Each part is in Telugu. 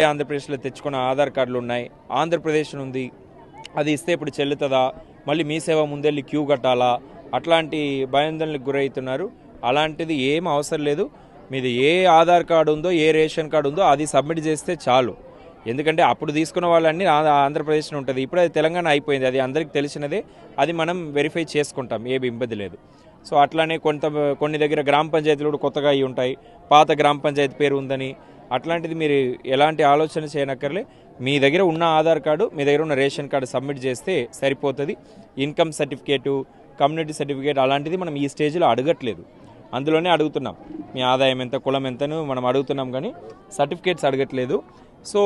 ఆంధ్రప్రదేశ్లో తెచ్చుకున్న ఆధార్ కార్డులు ఉన్నాయి, ఆంధ్రప్రదేశ్ ఉంది, అది ఇస్తే ఇప్పుడు చెల్లుతుందా, మళ్ళీ మీ సేవ ముందెళ్ళి క్యూ కట్టాలా, అట్లాంటి భయాందోళనకు గురవుతున్నారు. అలాంటిది ఏం అవసరం లేదు. మీది ఏ ఆధార్ కార్డు ఉందో, ఏ రేషన్ కార్డు ఉందో అది సబ్మిట్ చేస్తే చాలు. ఎందుకంటే అప్పుడు తీసుకున్న వాళ్ళన్నీ ఆంధ్రప్రదేశ్లో ఉంటుంది, ఇప్పుడు అది తెలంగాణ అయిపోయింది, అది అందరికీ తెలిసినదే. అది మనం వెరిఫై చేసుకుంటాం, ఏమి ఇబ్బంది లేదు. సో అట్లానే కొన్ని దగ్గర గ్రామ పంచాయతీలు కూడా కొత్తగా అయి ఉంటాయి, పాత గ్రామ పంచాయతీ పేరు ఉందని. అట్లాంటిది మీరు ఎలాంటి ఆలోచన చేయనక్కర్లే. మీ దగ్గర ఉన్న ఆధార్ కార్డు, మీ దగ్గర ఉన్న రేషన్ కార్డు సబ్మిట్ చేస్తే సరిపోతుంది. ఇన్కమ్ సర్టిఫికేటు, కమ్యూనిటీ సర్టిఫికేట్ అలాంటిది మనం ఈ స్టేజ్లో అడగట్లేదు, అందులోనే అడుగుతున్నాం. మీ ఆదాయం ఎంత, కులం ఎంతను మనం అడుగుతున్నాం, కానీ సర్టిఫికేట్స్ అడగట్లేదు. సో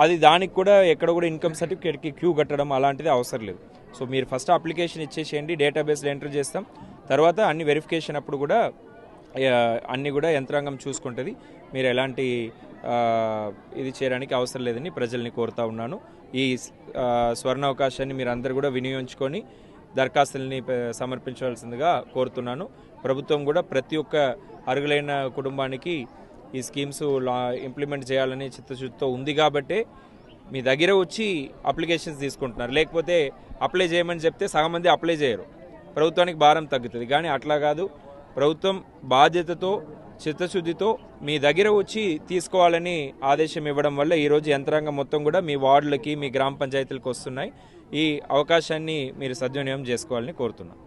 అది దానికి కూడా ఎక్కడ కూడా ఇన్కమ్ సర్టిఫికేట్కి క్యూ కట్టడం అలాంటిది అవసరం లేదు. సో మీరు ఫస్ట్ అప్లికేషన్ ఇచ్చేసేయండి, డేటాబేస్లో ఎంటర్ చేస్తాం. తర్వాత అన్ని వెరిఫికేషన్ అప్పుడు కూడా అన్నీ కూడా యంత్రాంగం చూసుకుంటుంది. మీరు ఎలాంటి ఇది చేయడానికి అవసరం లేదని ప్రజల్ని కోరుతా ఉన్నాను. ఈ స్వర్ణ అవకాశాన్ని మీరు అందరూ కూడా వినియోగించుకొని దరఖాస్తుల్ని సమర్పించవలసిందిగా కోరుతున్నాను. ప్రభుత్వం కూడా ప్రతి ఒక్క అర్హులైన కుటుంబానికి ఈ స్కీమ్స్ ఇంప్లిమెంట్ చేయాలని చిత్తశుద్ధితో ఉంది కాబట్టే మీ దగ్గర వచ్చి అప్లికేషన్స్ తీసుకుంటున్నారు. లేకపోతే అప్లై చేయమని చెప్తే సగం మంది అప్లై చేయరు, ప్రభుత్వానికి భారం తగ్గుతుంది. కానీ అట్లా కాదు, ప్రభుత్వం బాధ్యతతో చిత్తశుద్ధితో మీ దగ్గర వచ్చి తీసుకోవాలని ఆదేశం ఇవ్వడం వల్ల ఈరోజు యంత్రాంగం మొత్తం కూడా మీ వార్డులకి, మీ గ్రామ పంచాయతీలకు వస్తున్నాయి. ఈ అవకాశాన్ని మీరు సద్వినియోగం చేసుకోవాలని కోరుతున్నాను.